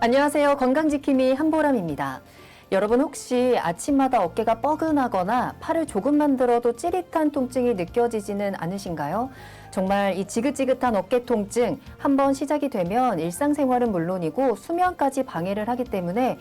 안녕하세요. 건강지킴이 한보람입니다. 여러분 혹시 아침마다 어깨가 뻐근하거나 팔을 조금만 들어도 찌릿한 통증이 느껴지지는 않으신가요? 정말 이 지긋지긋한 어깨 통증 한번 시작이 되면 일상생활은 물론이고 수면까지 방해를 하기 때문에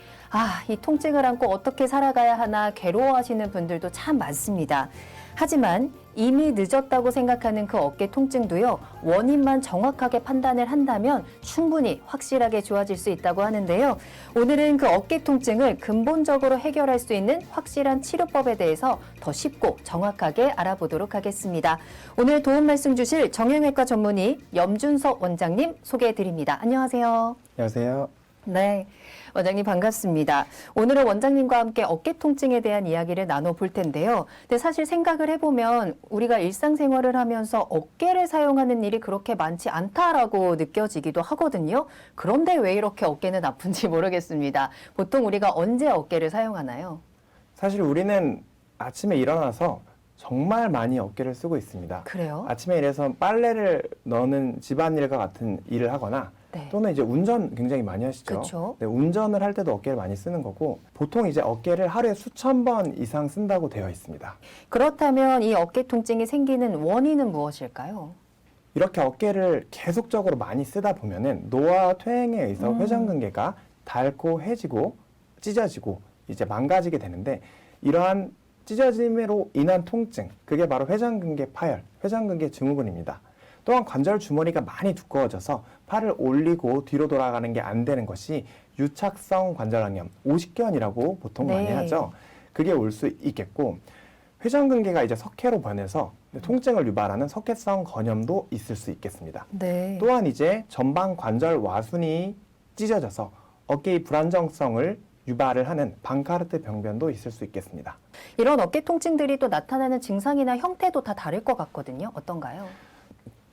이 통증을 안고 어떻게 살아가야 하나 괴로워하시는 분들도 참 많습니다. 하지만 이미 늦었다고 생각하는 그 어깨 통증도요, 원인만 정확하게 판단을 한다면 충분히 확실하게 좋아질 수 있다고 하는데요. 오늘은 그 어깨 통증을 근본적으로 해결할 수 있는 확실한 치료법에 대해서 더 쉽고 정확하게 알아보도록 하겠습니다. 오늘 도움 말씀 주실 정형외과 전문의 염준석 원장님 소개해 드립니다. 안녕하세요. 안녕하세요. 네, 원장님 반갑습니다. 오늘은 원장님과 함께 어깨 통증에 대한 이야기를 나눠볼 텐데요. 근데 사실 생각을 해보면 우리가 일상생활을 하면서 어깨를 사용하는 일이 그렇게 많지 않다라고 느껴지기도 하거든요. 그런데 왜 이렇게 어깨는 아픈지 모르겠습니다. 보통 우리가 언제 어깨를 사용하나요? 사실 우리는 아침에 일어나서 정말 많이 어깨를 쓰고 있습니다. 그래요? 아침에 일어서 빨래를 넣는 집안일과 같은 일을 하거나 네. 또는 이제 운전 굉장히 많이 하시죠. 그쵸. 네, 운전을 할 때도 어깨를 많이 쓰는 거고 보통 이제 어깨를 하루에 수천 번 이상 쓴다고 되어 있습니다. 그렇다면 이 어깨 통증이 생기는 원인은 무엇일까요? 이렇게 어깨를 계속적으로 많이 쓰다 보면은 노화 퇴행에 의해서 회전근개가 닳고 해지고 찢어지고 이제 망가지게 되는데 이러한 찢어짐으로 인한 통증, 그게 바로 회전근개 파열, 회전근개 증후군입니다. 또한 관절 주머니가 많이 두꺼워져서 팔을 올리고 뒤로 돌아가는 게 안 되는 것이 유착성 관절항염, 오십견이라고 보통 많이 하죠. 그게 올 수 있겠고 회전근개가 이제 석회로 변해서 통증을 유발하는 석회성 건염도 있을 수 있겠습니다. 네. 또한 이제 전방 관절 와순이 찢어져서 어깨의 불안정성을 유발을 하는 방카르트 병변도 있을 수 있겠습니다. 이런 어깨 통증들이 또 나타나는 증상이나 형태도 다 다를 것 같거든요. 어떤가요?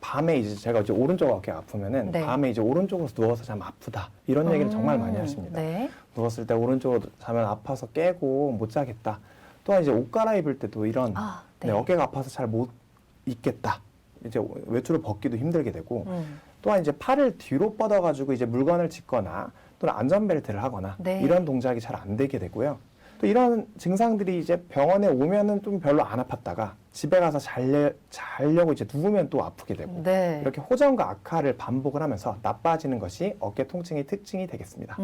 밤에 이제 제가 이제 오른쪽 어깨가 아프면은 네. 밤에 이제 오른쪽으로 누워서 자면 아프다 이런 얘기를 정말 많이 하십니다. 네. 누웠을 때 오른쪽으로 자면 아파서 깨고 못 자겠다. 또한 이제 옷 갈아입을 때도 이런 네. 어깨가 아파서 잘 못 입겠다. 이제 외투를 벗기도 힘들게 되고 또한 이제 팔을 뒤로 뻗어가지고 이제 물건을 짚거나 또는 안전벨트를 하거나 네. 이런 동작이 잘 안 되게 되고요. 또 이런 증상들이 이제 병원에 오면은 좀 별로 안 아팠다가 집에 가서 자려고 이제 누우면 또 아프게 되고 네. 이렇게 호전과 악화를 반복을 하면서 나빠지는 것이 어깨 통증의 특징이 되겠습니다.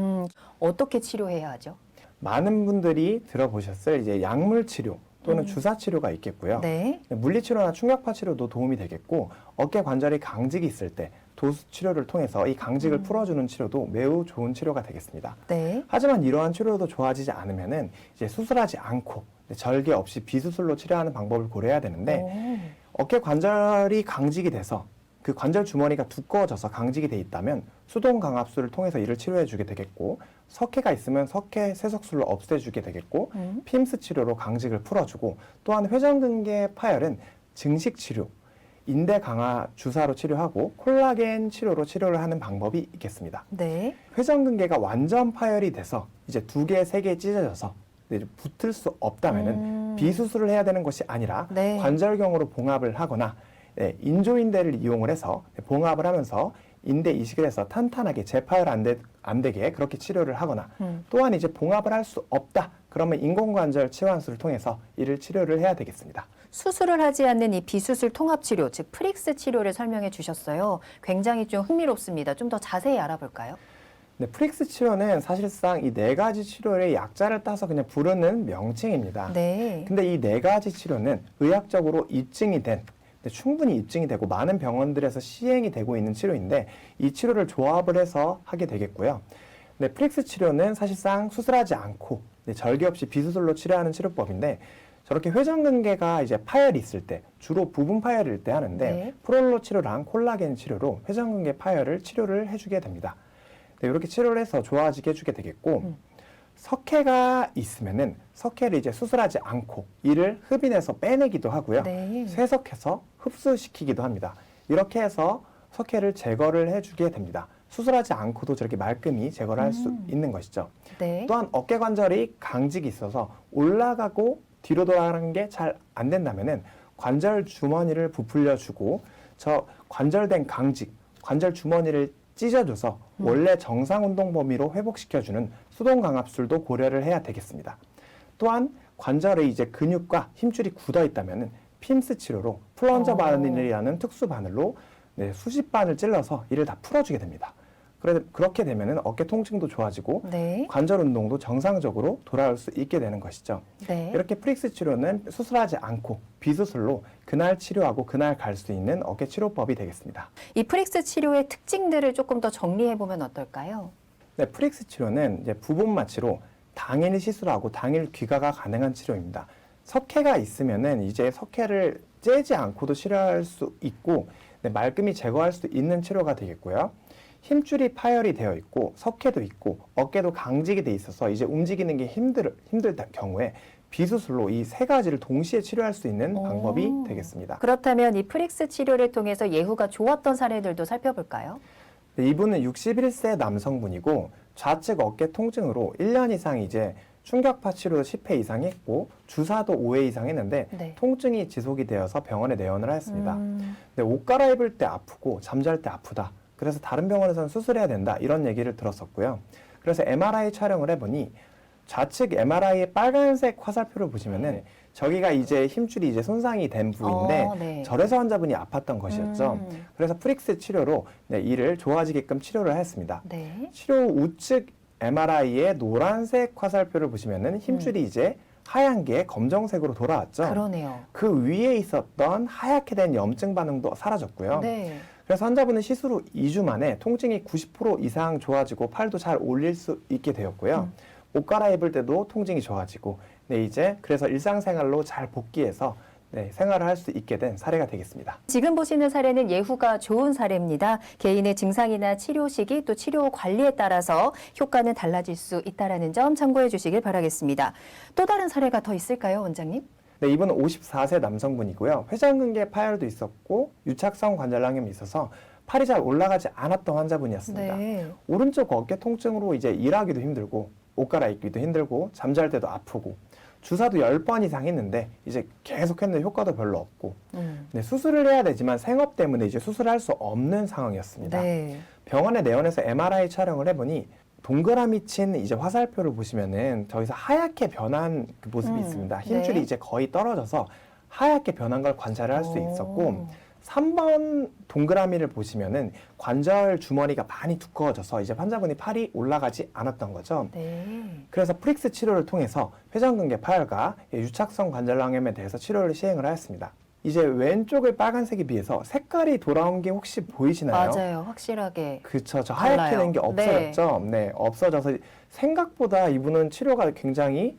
어떻게 치료해야 하죠? 많은 분들이 들어보셨을 이제 약물 치료 또는 주사 치료가 있겠고요. 네. 물리치료나 충격파 치료도 도움이 되겠고 어깨 관절이 강직이 있을 때 도수 치료를 통해서 이 강직을 풀어주는 치료도 매우 좋은 치료가 되겠습니다. 네. 하지만 이러한 치료도 좋아지지 않으면은 이제 수술하지 않고 절개 없이 비수술로 치료하는 방법을 고려해야 되는데 어깨 관절이 강직이 돼서 그 관절 주머니가 두꺼워져서 강직이 돼 있다면 수동 강압술을 통해서 이를 치료해 주게 되겠고 석회가 있으면 석회 세석술로 없애주게 되겠고 핌스 치료로 강직을 풀어주고 또한 회전근개 파열은 증식 치료, 인대 강화 주사로 치료하고 콜라겐 치료로 치료를 하는 방법이 있겠습니다. 네. 회전근개가 완전 파열이 돼서 이제 2개, 3개 찢어져서 이제 붙을 수 없다면은 비수술을 해야 되는 것이 아니라 네. 관절경으로 봉합을 하거나 인조인대를 이용을 해서 봉합을 하면서 인대 이식을 해서 탄탄하게 재파열 안 되게 그렇게 치료를 하거나 또한 이제 봉합을 할 수 없다. 그러면 인공관절 치환술을 통해서 이를 치료를 해야 되겠습니다. 수술을 하지 않는 이 비수술 통합치료, 즉 프릭스 치료를 설명해 주셨어요. 굉장히 좀 흥미롭습니다. 좀 더 자세히 알아볼까요? 네, 프릭스 치료는 사실상 이 4가지 치료의 약자를 따서 그냥 부르는 명칭입니다. 네. 근데 이 4가지 치료는 의학적으로 입증이 된 충분히 입증이 되고 많은 병원들에서 시행이 되고 있는 치료인데 이 치료를 조합을 해서 하게 되겠고요. 네, 프릭스 치료는 사실상 수술하지 않고 절개 없이 비수술로 치료하는 치료법인데 저렇게 회전근개가 이제 파열이 있을 때 주로 부분 파열일 때 하는데 네. 프롤로 치료랑 콜라겐 치료로 회전근개 파열을 치료를 해주게 됩니다. 네, 이렇게 치료를 해서 좋아지게 해주게 되겠고 석회가 있으면은 석회를 이제 수술하지 않고 이를 흡인해서 빼내기도 하고요. 네. 쇠석해서 흡수시키기도 합니다. 이렇게 해서 석회를 제거를 해주게 됩니다. 수술하지 않고도 저렇게 말끔히 제거를 할 수 있는 것이죠. 네. 또한 어깨 관절이 강직이 있어서 올라가고 뒤로 돌아가는 게 잘 안 된다면은 관절 주머니를 부풀려 주고 저 관절된 강직, 관절 주머니를 찢어줘서 원래 정상 운동 범위로 회복시켜주는 수동 강압술도 고려를 해야 되겠습니다. 또한 관절에 이제 근육과 힘줄이 굳어 있다면은 핀스 치료로 플런저 바늘이라는 특수 바늘로 수십 바늘 찔러서 이를 다 풀어주게 됩니다. 그렇게 되면은 어깨 통증도 좋아지고 네. 관절 운동도 정상적으로 돌아올 수 있게 되는 것이죠. 네. 이렇게 프릭스 치료는 수술하지 않고 비수술로 그날 치료하고 그날 갈 수 있는 어깨 치료법이 되겠습니다. 이 프릭스 치료의 특징들을 조금 더 정리해 보면 어떨까요? 네, 프릭스 치료는 이제 부분 마취로 당일 시술하고 당일 귀가가 가능한 치료입니다. 석회가 있으면은 이제 석회를 째지 않고도 치료할 수 있고 말끔히 제거할 수 있는 치료가 되겠고요. 힘줄이 파열이 되어 있고 석회도 있고 어깨도 강직이 돼 있어서 이제 움직이는 게 힘들 경우에 비수술로 이 세 가지를 동시에 치료할 수 있는 방법이 되겠습니다. 그렇다면 이 프릭스 치료를 통해서 예후가 좋았던 사례들도 살펴볼까요? 네, 이분은 61세 남성분이고 좌측 어깨 통증으로 1년 이상 이제 충격파 치료 10회 이상 했고 주사도 5회 이상 했는데 네. 통증이 지속이 되어서 병원에 내원을 하였습니다. 근데 옷 갈아입을 때 아프고 잠잘 때 아프다. 그래서 다른 병원에서는 수술해야 된다. 이런 얘기를 들었었고요. 그래서 MRI 촬영을 해보니 좌측 MRI의 빨간색 화살표를 보시면은 저기가 이제 힘줄이 이제 손상이 된 부위인데 네. 절에서 환자분이 아팠던 것이었죠. 그래서 프릭스 치료로 이를 좋아지게끔 치료를 하였습니다. 네. 치료 우측 MRI의 노란색 화살표를 보시면은 힘줄이 이제 하얀 게 검정색으로 돌아왔죠. 그러네요. 그 위에 있었던 하얗게 된 염증 반응도 사라졌고요. 네. 그래서 환자분은 시술 후 2주 만에 통증이 90% 이상 좋아지고 팔도 잘 올릴 수 있게 되었고요. 옷 갈아입을 때도 통증이 좋아지고 이제 그래서 일상생활로 잘 복귀해서 생활을 할 수 있게 된 사례가 되겠습니다. 지금 보시는 사례는 예후가 좋은 사례입니다. 개인의 증상이나 치료 시기 또 치료 관리에 따라서 효과는 달라질 수 있다는 점 참고해 주시길 바라겠습니다. 또 다른 사례가 더 있을까요, 원장님? 네, 이분은 54세 남성분이고요. 회전근개 파열도 있었고 유착성 관절낭염이 있어서 팔이 잘 올라가지 않았던 환자분이었습니다. 네. 오른쪽 어깨 통증으로 이제 일하기도 힘들고 옷 갈아입기도 힘들고 잠잘 때도 아프고 주사도 10번 이상 했는데 이제 계속 했는데 효과도 별로 없고 수술을 해야 되지만 생업 때문에 이제 수술할 수 없는 상황이었습니다. 네. 병원에 내원해서 MRI 촬영을 해보니 동그라미 친 이제 화살표를 보시면은 저기서 하얗게 변한 그 모습이 있습니다. 힘줄이 네. 이제 거의 떨어져서 하얗게 변한 걸 관찰을 할 수 있었고 3번 동그라미를 보시면은 관절 주머니가 많이 두꺼워져서 이제 환자분이 팔이 올라가지 않았던 거죠. 네. 그래서 프릭스 치료를 통해서 회전근개 파열과 유착성 관절낭염에 대해서 치료를 시행을 하였습니다. 이제 왼쪽의 빨간색에 비해서 색깔이 돌아온 게 혹시 보이시나요? 맞아요. 확실하게. 그쵸. 저 달라요. 하얗게 된 게 없어졌죠? 네, 없어져서 생각보다 이분은 치료가 굉장히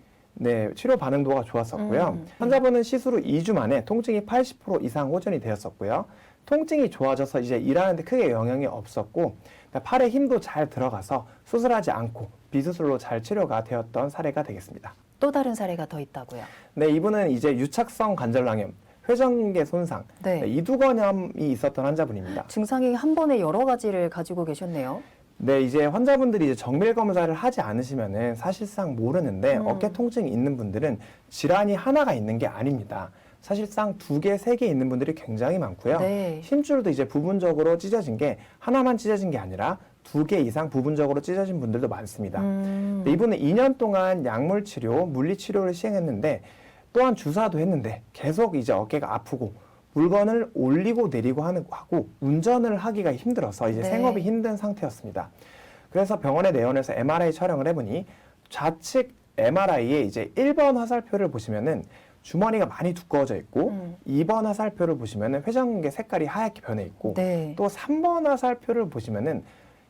치료 반응도가 좋았었고요. 환자분은 시술 후 2주 만에 통증이 80% 이상 호전이 되었었고요. 통증이 좋아져서 이제 일하는데 크게 영향이 없었고 팔에 힘도 잘 들어가서 수술하지 않고 비수술로 잘 치료가 되었던 사례가 되겠습니다. 또 다른 사례가 더 있다고요. 네, 이분은 이제 유착성 관절낭염, 회전근개 손상, 네. 이두건염이 있었던 환자분입니다. 증상이 한 번에 여러 가지를 가지고 계셨네요. 네, 이제 환자분들이 이제 정밀 검사를 하지 않으시면은 사실상 모르는데 어깨 통증이 있는 분들은 질환이 하나가 있는 게 아닙니다. 사실상 2개, 3개 있는 분들이 굉장히 많고요. 네. 힘줄도 이제 부분적으로 찢어진 게 하나만 찢어진 게 아니라 2개 이상 부분적으로 찢어진 분들도 많습니다. 네, 이분은 2년 동안 약물 치료, 물리 치료를 시행했는데 또한 주사도 했는데 계속 이제 어깨가 아프고 물건을 올리고 내리고 하고 운전을 하기가 힘들어서 이제 네. 생업이 힘든 상태였습니다. 그래서 병원에 내원해서 MRI 촬영을 해보니 좌측 MRI에 이제 1번 화살표를 보시면은 주머니가 많이 두꺼워져 있고 2번 화살표를 보시면은 회전근개 색깔이 하얗게 변해 있고 네. 또 3번 화살표를 보시면은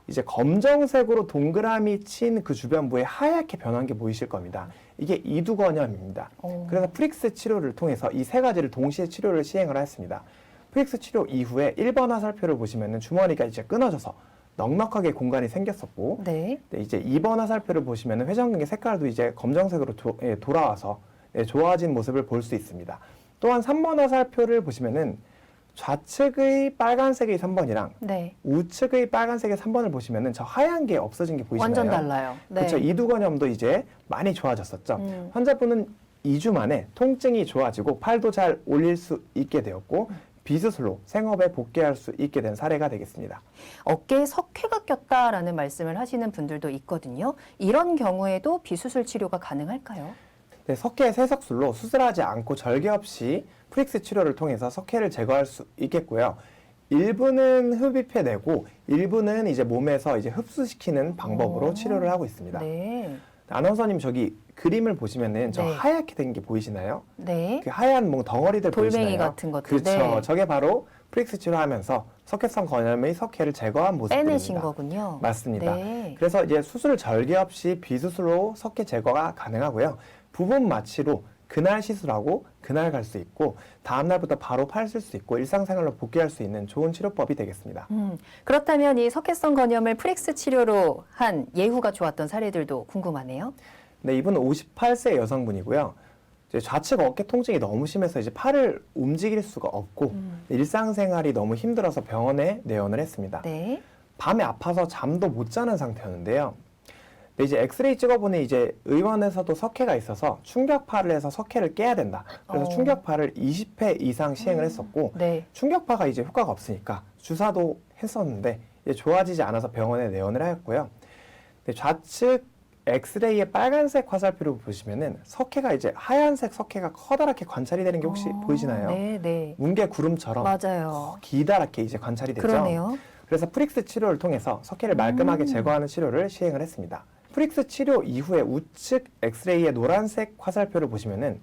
이제 검정색으로 동그라미 친 그 주변부에 하얗게 변한 게 보이실 겁니다. 이게 이두건염입니다. 그래서 프릭스 치료를 통해서 이 세 가지를 동시에 치료를 시행을 했습니다. 프릭스 치료 이후에 1번 화살표를 보시면은 주머니가 이제 끊어져서 넉넉하게 공간이 생겼었고 네. 이제 2번 화살표를 보시면은 회전근개 색깔도 이제 검정색으로 돌아와서 좋아진 모습을 볼 수 있습니다. 또한 3번 화살표를 보시면은 좌측의 빨간색의 3번이랑 네. 우측의 빨간색의 3번을 보시면은 저 하얀 게 없어진 게 보이시나요? 완전 달라요. 네. 그렇죠. 이두건염도 이제 많이 좋아졌었죠. 환자분은 2주 만에 통증이 좋아지고 팔도 잘 올릴 수 있게 되었고 비수술로 생업에 복귀할 수 있게 된 사례가 되겠습니다. 어깨에 석회가 꼈다라는 말씀을 하시는 분들도 있거든요. 이런 경우에도 비수술 치료가 가능할까요? 네, 석회 세석술로 수술하지 않고 절개 없이 프릭스 치료를 통해서 석회를 제거할 수 있겠고요. 일부는 흡입해내고 일부는 이제 몸에서 이제 흡수시키는 방법으로 치료를 하고 있습니다. 네. 아나운서님 저기 그림을 보시면은 저 네. 하얗게 된 게 보이시나요? 네. 그 하얀 뭐 덩어리들 돌멩이 보이시나요? 같은 것들. 그렇죠. 네. 저게 바로 프릭스 치료하면서 석회성 건염의 석회를 제거한 모습입니다. 빼내신 거군요. 맞습니다. 네. 그래서 이제 수술 절개 없이 비수술로 석회 제거가 가능하고요. 부분 마취로 그날 시술하고 그날 갈 수 있고 다음 날부터 바로 팔 쓸 수 있고 일상생활로 복귀할 수 있는 좋은 치료법이 되겠습니다. 그렇다면 이 석회성 건염을 프릭스 치료로 한 예후가 좋았던 사례들도 궁금하네요. 네, 이분은 58세 여성분이고요. 이제 좌측 어깨 통증이 너무 심해서 이제 팔을 움직일 수가 없고 일상생활이 너무 힘들어서 병원에 내원을 했습니다. 네. 밤에 아파서 잠도 못 자는 상태였는데요. 근데 이제 엑스레이 찍어보니 이제 의원에서도 석회가 있어서 충격파를 해서 석회를 깨야 된다. 그래서 충격파를 20회 이상 시행을 했었고 네. 충격파가 이제 효과가 없으니까 주사도 했었는데 이제 좋아지지 않아서 병원에 내원을 하였고요. 근데 좌측 엑스레이의 빨간색 화살표를 보시면은 석회가 이제 하얀색 석회가 커다랗게 관찰이 되는 게 혹시 보이시나요? 네, 네. 뭉게 구름처럼 맞아요. 기다랗게 이제 관찰이 되죠. 그러네요. 그래서 프릭스 치료를 통해서 석회를 말끔하게 제거하는 치료를 시행을 했습니다. 프릭스 치료 이후에 우측 엑스레이의 노란색 화살표를 보시면은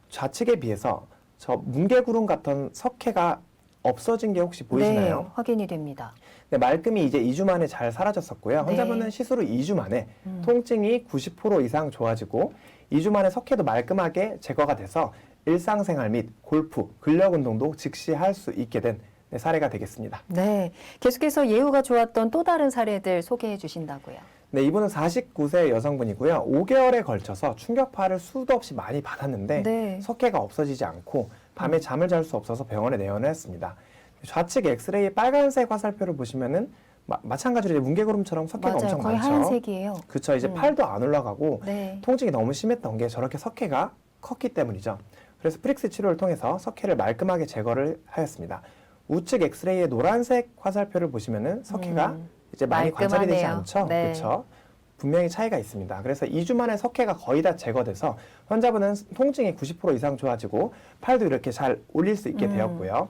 좌측에 비해서 저 뭉게구름 같은 석회가 없어진 게 혹시 보이시나요? 네, 확인이 됩니다. 네, 말끔히 이제 2주 만에 잘 사라졌었고요. 네. 환자분은 시술 후 2주 만에 통증이 90% 이상 좋아지고 2주 만에 석회도 말끔하게 제거가 돼서 일상생활 및 골프, 근력 운동도 즉시 할 수 있게 된 사례가 되겠습니다. 네. 계속해서 예후가 좋았던 또 다른 사례들 소개해 주신다고요. 네, 이분은 49세 여성분이고요. 5개월에 걸쳐서 충격파를 수도 없이 많이 받았는데 네. 석회가 없어지지 않고 밤에 잠을 잘 수 없어서 병원에 내원을 했습니다. 좌측 엑스레이 빨간색 화살표를 보시면은 마찬가지로 이제 뭉게구름처럼 석회가 맞아요. 엄청 거의 많죠. 하얀색이에요. 그렇죠. 이제 팔도 안 올라가고 네. 통증이 너무 심했던 게 저렇게 석회가 컸기 때문이죠. 그래서 프릭스 치료를 통해서 석회를 말끔하게 제거를 하였습니다. 우측 엑스레이의 노란색 화살표를 보시면은 석회가 이제 많이 관찰이 되지 말끔하네요. 않죠. 네. 그렇죠. 분명히 차이가 있습니다. 그래서 2주 만에 석회가 거의 다 제거돼서 환자분은 통증이 90% 이상 좋아지고 팔도 이렇게 잘 올릴 수 있게 되었고요.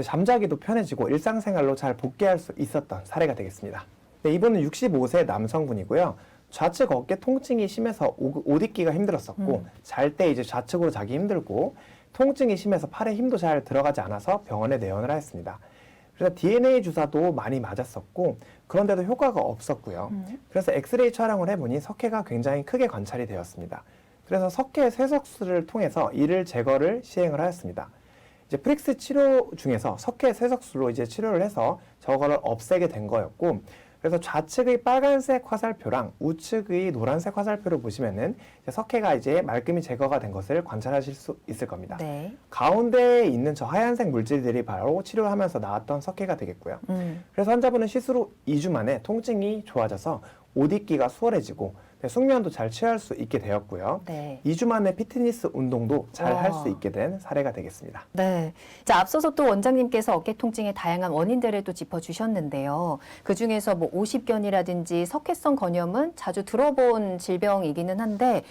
잠자기도 편해지고 일상생활로 잘 복귀할 수 있었던 사례가 되겠습니다. 네, 이분은 65세 남성분이고요. 좌측 어깨 통증이 심해서 옷 입기가 힘들었었고 잘 때 이제 좌측으로 자기 힘들고 통증이 심해서 팔에 힘도 잘 들어가지 않아서 병원에 내원을 하였습니다. 그래서 DNA 주사도 많이 맞았었고 그런데도 효과가 없었고요. 그래서 엑스레이 촬영을 해보니 석회가 굉장히 크게 관찰이 되었습니다. 그래서 석회 세석술을 통해서 이를 제거를 시행을 하였습니다. 이제 프릭스 치료 중에서 석회 세석술로 이제 치료를 해서 저거를 없애게 된 거였고 그래서 좌측의 빨간색 화살표랑 우측의 노란색 화살표를 보시면은 이제 석회가 이제 말끔히 제거가 된 것을 관찰하실 수 있을 겁니다. 네. 가운데에 있는 저 하얀색 물질들이 바로 치료를 하면서 나왔던 석회가 되겠고요. 그래서 환자분은 시술 후 2주 만에 통증이 좋아져서 옷 입기가 수월해지고 숙면도 잘 취할 수 있게 되었고요. 네. 2주 만에 피트니스 운동도 잘 할 와. 수 있게 된 사례가 되겠습니다. 네. 자, 앞서서 또 원장님께서 어깨 통증의 다양한 원인들을 또 짚어주셨는데요. 그 중에서 뭐 오십견이라든지 석회성 건염은 자주 들어본 질병이기는 한데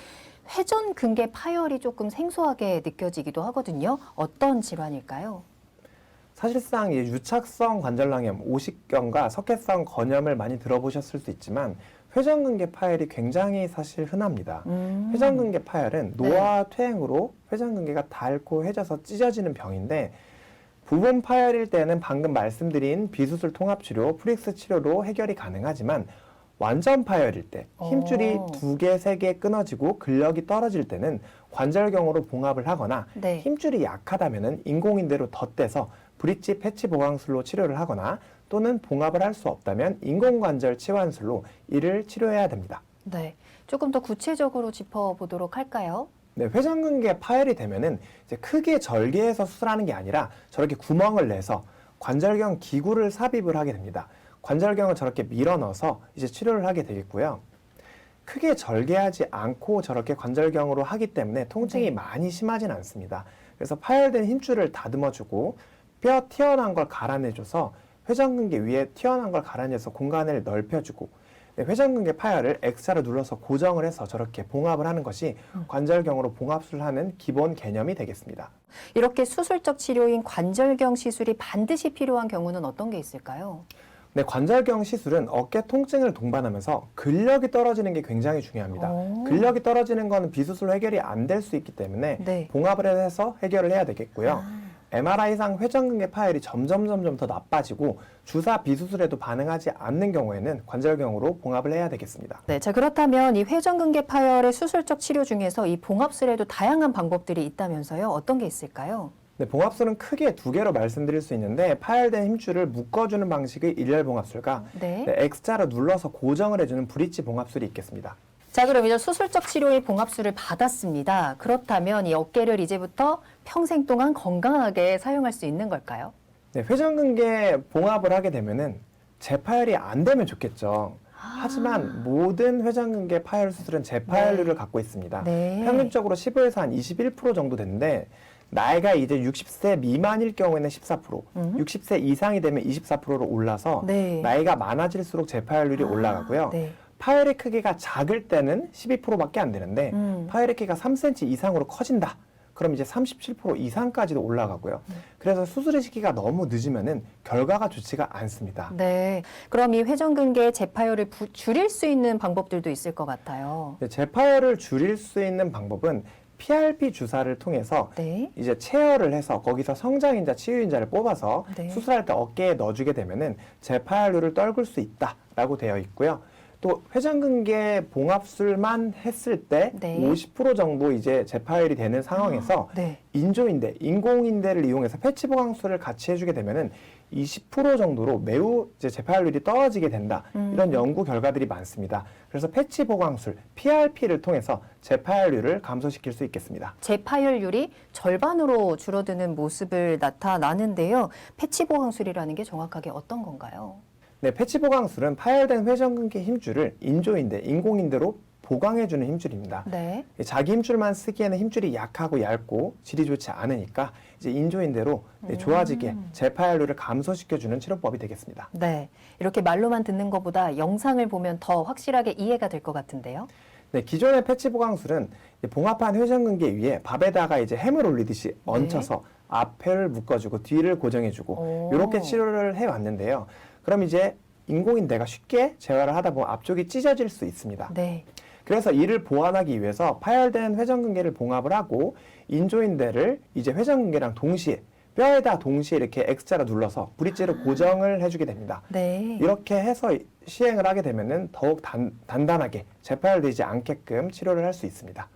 회전근개 파열이 조금 생소하게 느껴지기도 하거든요. 어떤 질환일까요? 사실상 이 유착성 관절낭염, 오십견과 석회성 건염을 많이 들어보셨을 수 있지만 회전근개 파열이 굉장히 사실 흔합니다. 회전근개 파열은 노화 퇴행으로 회전근개가 닳고 해져서 찢어지는 병인데 부분 파열일 때는 방금 말씀드린 비수술 통합치료, 프릭스 치료로 해결이 가능하지만 완전 파열일 때 힘줄이 2개, 3개 끊어지고 근력이 떨어질 때는 관절경으로 봉합을 하거나 네. 힘줄이 약하다면 인공인대로 덧대서 브릿지 패치 보강술로 치료를 하거나 또는 봉합을 할 수 없다면 인공관절 치환술로 이를 치료해야 됩니다. 네. 조금 더 구체적으로 짚어보도록 할까요? 네, 회전근개 파열이 되면은 이제 크게 절개해서 수술하는 게 아니라 저렇게 구멍을 내서 관절경 기구를 삽입을 하게 됩니다. 관절경을 저렇게 밀어 넣어서 이제 치료를 하게 되겠고요. 크게 절개하지 않고 저렇게 관절경으로 하기 때문에 통증이 많이 심하진 않습니다. 그래서 파열된 힘줄을 다듬어주고 뼈 튀어나온 걸 갈아내줘서 회전근개 위에 튀어나온 걸 갈아내서 공간을 넓혀주고 회전근개 파열을 X자로 눌러서 고정을 해서 저렇게 봉합을 하는 것이 관절경으로 봉합술을 하는 기본 개념이 되겠습니다. 이렇게 수술적 치료인 관절경 시술이 반드시 필요한 경우는 어떤 게 있을까요? 네, 관절경 시술은 어깨 통증을 동반하면서 근력이 떨어지는 게 굉장히 중요합니다. 오. 근력이 떨어지는 건 비수술 해결이 안 될 수 있기 때문에 네. 봉합을 해서 해결을 해야 되겠고요. MRI상 회전근개 파열이 점점 더 나빠지고 주사 비수술에도 반응하지 않는 경우에는 관절경으로 봉합을 해야 되겠습니다. 네, 자 그렇다면 이 회전근개 파열의 수술적 치료 중에서 이 봉합술에도 다양한 방법들이 있다면서요? 어떤 게 있을까요? 네, 봉합술은 크게 두 개로 말씀드릴 수 있는데 파열된 힘줄을 묶어주는 방식의 일렬 봉합술과 네. X자로 눌러서 고정을 해주는 브릿지 봉합술이 있겠습니다. 자 그럼 이제 수술적 치료의 봉합술을 받았습니다. 그렇다면 이 어깨를 이제부터 평생 동안 건강하게 사용할 수 있는 걸까요? 네, 회전근개 봉합을 하게 되면은 재파열이 안 되면 좋겠죠. 하지만 모든 회전근개 파열 수술은 재파열률을 갖고 있습니다. 네. 평균적으로 15에서 한 21% 정도 되는데 나이가 이제 60세 미만일 경우에는 14%, 60세 이상이 되면 24%로 올라서 네. 나이가 많아질수록 재파열률이 올라가고요. 네. 파열의 크기가 작을 때는 12%밖에 안 되는데 파열의 크기가 3cm 이상으로 커진다. 그럼 이제 37% 이상까지도 올라가고요. 그래서 수술의 시기가 너무 늦으면은 결과가 좋지가 않습니다. 네. 그럼 이 회전근개의 재파열을 줄일 수 있는 방법들도 있을 것 같아요. 네, 재파열을 줄일 수 있는 방법은 PRP 주사를 통해서 네. 이제 체열을 해서 거기서 성장인자, 치유인자를 뽑아서 네. 수술할 때 어깨에 넣어주게 되면은 재파열률을 떨굴 수 있다라고 되어 있고요. 또 회전근개 봉합술만 했을 때 네. 50% 정도 이제 재파열이 되는 상황에서 네. 인조인대, 인공인대를 이용해서 패치 보강술을 같이 해주게 되면은 20% 정도로 매우 이제 재파열률이 떨어지게 된다. 이런 연구 결과들이 많습니다. 그래서 패치 보강술, PRP를 통해서 재파열률을 감소시킬 수 있겠습니다. 재파열률이 절반으로 줄어드는 모습을 나타나는데요. 패치 보강술이라는 게 정확하게 어떤 건가요? 네, 패치 보강술은 파열된 회전근개 힘줄을 인조인대, 인공인대로 보강해주는 힘줄입니다. 네. 자기 힘줄만 쓰기에는 힘줄이 약하고 얇고 질이 좋지 않으니까 이제 인조인대로 좋아지게 재파열률을 감소시켜주는 치료법이 되겠습니다. 네. 이렇게 말로만 듣는 것보다 영상을 보면 더 확실하게 이해가 될 것 같은데요. 네, 기존의 패치 보강술은 봉합한 회전근개 위에 밥에다가 이제 햄을 올리듯이 얹혀서 앞을 묶어주고 뒤를 고정해주고 오. 이렇게 치료를 해왔는데요. 그럼 이제 인공인대가 쉽게 재활을 하다 보면 앞쪽이 찢어질 수 있습니다. 네. 그래서 이를 보완하기 위해서 파열된 회전근개를 봉합을 하고 인조인대를 이제 회전근개랑 동시에 뼈에다 동시에 이렇게 X자로 눌러서 브릿지로 고정을 해주게 됩니다. 네. 이렇게 해서 시행을 하게 되면은 더욱 단단하게 재파열되지 않게끔 치료를 할 수 있습니다.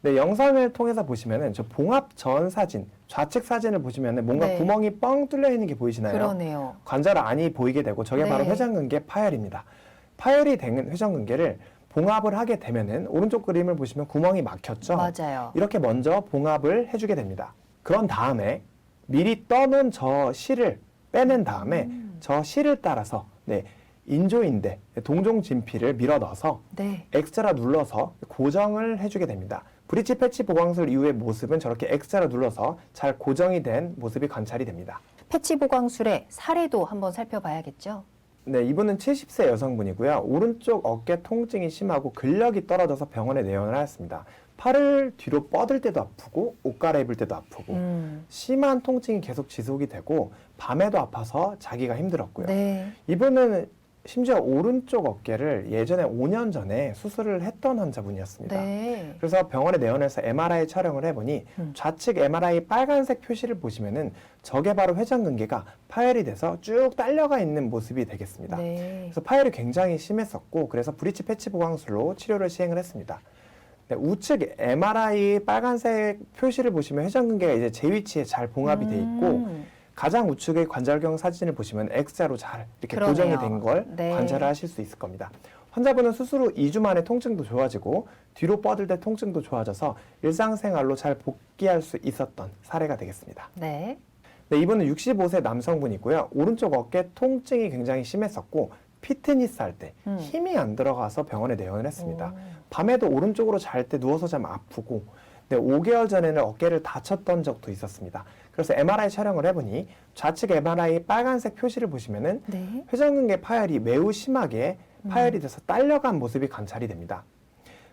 네, 영상을 통해서 보시면은 저 봉합 전 사진, 좌측 사진을 보시면은 뭔가 네. 구멍이 뻥 뚫려 있는 게 보이시나요? 그러네요. 관절 안이 보이게 되고 저게 네. 바로 회전근개 파열입니다. 파열이 된 회전근개를 봉합을 하게 되면은 오른쪽 그림을 보시면 구멍이 막혔죠? 맞아요. 이렇게 먼저 봉합을 해주게 됩니다. 그런 다음에 미리 떠놓은 저 실을 빼낸 다음에 저 실을 따라서 인조인대, 동종 진피를 밀어 넣어서 네. X자로 눌러서 고정을 해주게 됩니다. 브릿지 패치 보강술 이후의 모습은 저렇게 X자로 눌러서 잘 고정이 된 모습이 관찰이 됩니다. 패치 보강술의 사례도 한번 살펴봐야겠죠. 네, 이분은 70세 여성분이고요. 오른쪽 어깨 통증이 심하고 근력이 떨어져서 병원에 내원을 하였습니다. 팔을 뒤로 뻗을 때도 아프고 옷 갈아입을 때도 아프고 심한 통증이 계속 지속이 되고 밤에도 아파서 자기가 힘들었고요. 네. 이분은 심지어 오른쪽 어깨를 예전에 5년 전에 수술을 했던 환자분이었습니다. 네. 그래서 병원에 내원해서 MRI 촬영을 해보니 좌측 MRI 빨간색 표시를 보시면은 저게 바로 회전근개가 파열이 돼서 쭉 딸려가 있는 모습이 되겠습니다. 네. 그래서 파열이 굉장히 심했었고 그래서 브릿지 패치 보강술로 치료를 시행을 했습니다. 네, 우측 MRI 빨간색 표시를 보시면 회전근개가 이제 제 위치에 잘 봉합이 돼 있고 가장 우측의 관절경 사진을 보시면 X자로 잘 이렇게 그러네요. 고정이 된 걸 네. 관찰을 하실 수 있을 겁니다. 환자분은 수술 후 2주 만에 통증도 좋아지고 뒤로 뻗을 때 통증도 좋아져서 일상생활로 잘 복귀할 수 있었던 사례가 되겠습니다. 네. 네, 이분은 65세 남성분이고요. 오른쪽 어깨 통증이 굉장히 심했었고 피트니스 할 때 힘이 안 들어가서 병원에 내원을 했습니다. 밤에도 오른쪽으로 잘 때 누워서 자면 아프고 근데 5개월 전에는 어깨를 다쳤던 적도 있었습니다. 그래서 MRI 촬영을 해보니 좌측 MRI 빨간색 표시를 보시면은 네. 회전근개 파열이 매우 심하게 파열이 돼서 딸려간 모습이 관찰이 됩니다.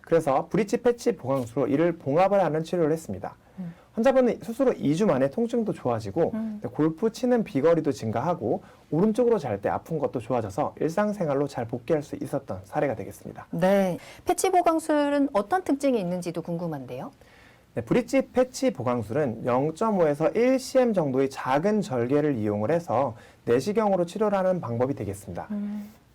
그래서 브릿지 패치 보강수로 이를 봉합을 하는 치료를 했습니다. 환자분은 수술 후 2주 만에 통증도 좋아지고 골프 치는 비거리도 증가하고 오른쪽으로 잘 때 아픈 것도 좋아져서 일상생활로 잘 복귀할 수 있었던 사례가 되겠습니다. 네. 패치 보강술은 어떤 특징이 있는지도 궁금한데요. 네, 브릿지 패치 보강술은 0.5에서 1cm 정도의 작은 절개를 이용을 해서 내시경으로 치료를 하는 방법이 되겠습니다.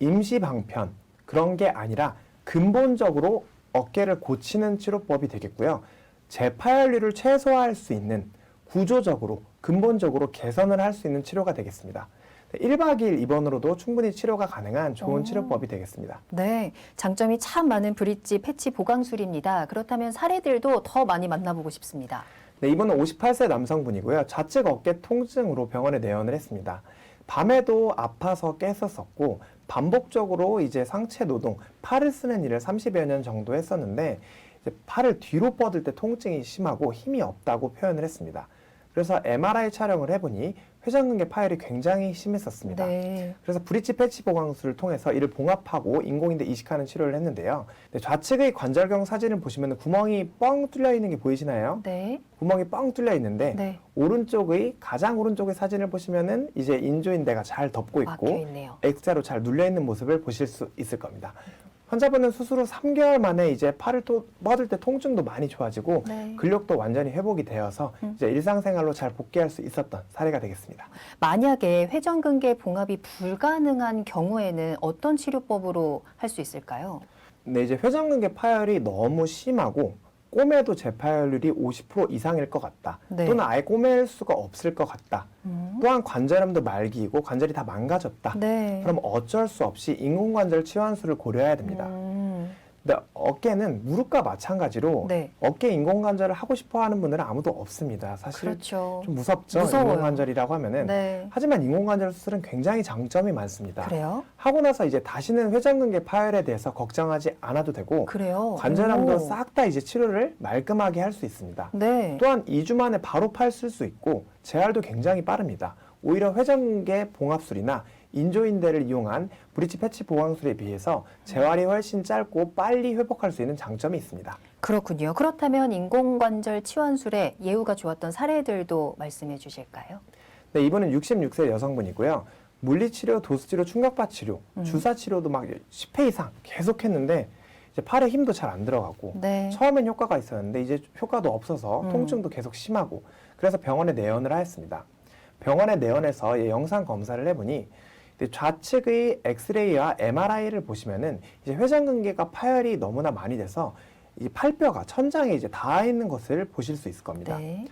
임시 방편 그런 게 아니라 근본적으로 어깨를 고치는 치료법이 되겠고요. 재파열률을 최소화할 수 있는 구조적으로 근본적으로 개선을 할 수 있는 치료가 되겠습니다. 1박 2일 입원으로도 충분히 치료가 가능한 좋은 치료법이 되겠습니다. 네, 장점이 참 많은 브릿지 패치 보강술입니다. 그렇다면 사례들도 더 많이 만나보고 싶습니다. 네, 이분은 58세 남성분이고요. 좌측 어깨 통증으로 병원에 내원을 했습니다. 밤에도 아파서 깼었었고 반복적으로 이제 상체 노동, 팔을 쓰는 일을 30여 년 정도 했었는데 이제 팔을 뒤로 뻗을 때 통증이 심하고 힘이 없다고 표현을 했습니다. 그래서 MRI 촬영을 해보니 회전근개 파열이 굉장히 심했었습니다. 네. 그래서 브릿지 패치 보강술을 통해서 이를 봉합하고 인공인대 이식하는 치료를 했는데요. 좌측의 관절경 사진을 보시면 구멍이 뻥 뚫려 있는 게 보이시나요? 네. 구멍이 뻥 뚫려 있는데 네. 오른쪽의 가장 오른쪽의 사진을 보시면은 이제 인조인대가 잘 덮고 있고 막혀 있네요. X자로 잘 눌려 있는 모습을 보실 수 있을 겁니다. 환자분은 수술 후 3개월 만에 이제 팔을 또 뻗을 때 통증도 많이 좋아지고 네. 근력도 완전히 회복이 되어서 이제 일상생활로 잘 복귀할 수 있었던 사례가 되겠습니다. 만약에 회전근개 봉합이 불가능한 경우에는 어떤 치료법으로 할 수 있을까요? 근데 이제 회전근개 파열이 너무 심하고 꼬매도 재파열률이 50% 이상일 것 같다. 네. 또는 아예 꼬맬 수가 없을 것 같다. 또한 관절염도 말기이고 관절이 다 망가졌다. 네. 그럼 어쩔 수 없이 인공관절 치환술을 고려해야 됩니다. 근데 어깨는 무릎과 마찬가지로 네. 어깨 인공관절을 하고 싶어 하는 분들은 아무도 없습니다. 사실 그렇죠. 좀 무섭죠. 무서워요. 인공관절이라고 하면은. 네. 하지만 인공관절 수술은 굉장히 장점이 많습니다. 그래요? 하고 나서 이제 다시는 회전근개 파열에 대해서 걱정하지 않아도 되고 그래요? 관절염도 오. 싹 다 이제 치료를 말끔하게 할 수 있습니다. 네. 또한 2주 만에 바로 팔 쓸 수 있고 재활도 굉장히 빠릅니다. 오히려 회전근개 봉합술이나 인조인대를 이용한 브릿지 패치 보강술에 비해서 재활이 훨씬 짧고 빨리 회복할 수 있는 장점이 있습니다. 그렇군요. 그렇다면 인공관절 치환술에 예후가 좋았던 사례들도 말씀해 주실까요? 네, 이분은 66세 여성분이고요. 물리치료, 도수치료, 충격파 치료, 주사치료도 막 10회 이상 계속했는데 이제 팔에 힘도 잘 안 들어가고 네. 처음엔 효과가 있었는데 이제 효과도 없어서 통증도 계속 심하고 그래서 병원에 내원을 하였습니다. 병원에 내원해서 영상 검사를 해보니 좌측의 엑스레이와 MRI를 보시면은 이제 회전근개가 파열이 너무나 많이 돼서 이 팔뼈가 천장에 이제 닿아 있는 것을 보실 수 있을 겁니다. 네.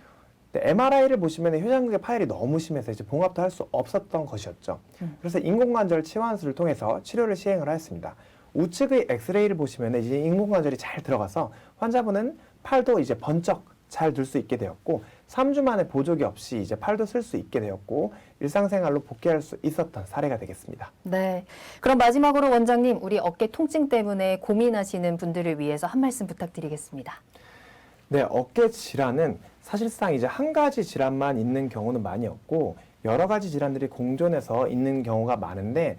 MRI를 보시면 회전근개 파열이 너무 심해서 이제 봉합도 할 수 없었던 것이었죠. 그래서 인공관절 치환술을 통해서 치료를 시행을 하였습니다. 우측의 엑스레이를 보시면 이제 인공관절이 잘 들어가서 환자분은 팔도 이제 번쩍 잘 들 수 있게 되었고 3주 만에 보조기 없이 이제 팔도 쓸 수 있게 되었고 일상생활로 복귀할 수 있었던 사례가 되겠습니다. 네. 그럼 마지막으로 원장님, 우리 어깨 통증 때문에 고민하시는 분들을 위해서 한 말씀 부탁드리겠습니다. 네, 어깨 질환은 사실상 이제 한 가지 질환만 있는 경우는 많이 없고 여러 가지 질환들이 공존해서 있는 경우가 많은데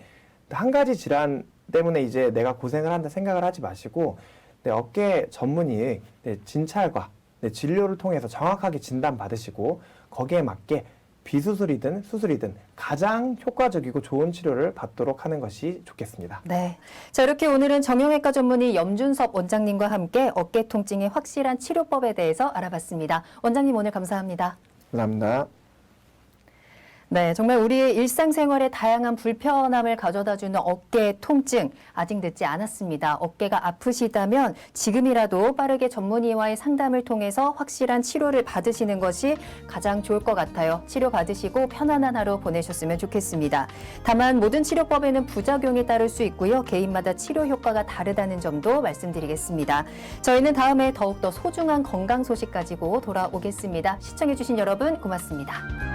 한 가지 질환 때문에 이제 내가 고생을 한다 생각을 하지 마시고 어깨 전문의의 진찰과 진료를 통해서 정확하게 진단받으시고 거기에 맞게 비수술이든 수술이든 가장 효과적이고 좋은 치료를 받도록 하는 것이 좋겠습니다. 네. 자, 이렇게 오늘은 정형외과 전문의 염준섭 원장님과 함께 어깨 통증의 확실한 치료법에 대해서 알아봤습니다. 원장님 오늘 감사합니다. 감사합니다. 네, 정말 우리의 일상생활에 다양한 불편함을 가져다주는 어깨 통증 아직 늦지 않았습니다. 어깨가 아프시다면 지금이라도 빠르게 전문의와의 상담을 통해서 확실한 치료를 받으시는 것이 가장 좋을 것 같아요. 치료 받으시고 편안한 하루 보내셨으면 좋겠습니다. 다만 모든 치료법에는 부작용이 따를 수 있고요. 개인마다 치료 효과가 다르다는 점도 말씀드리겠습니다. 저희는 다음에 더욱더 소중한 건강 소식 가지고 돌아오겠습니다. 시청해주신 여러분 고맙습니다.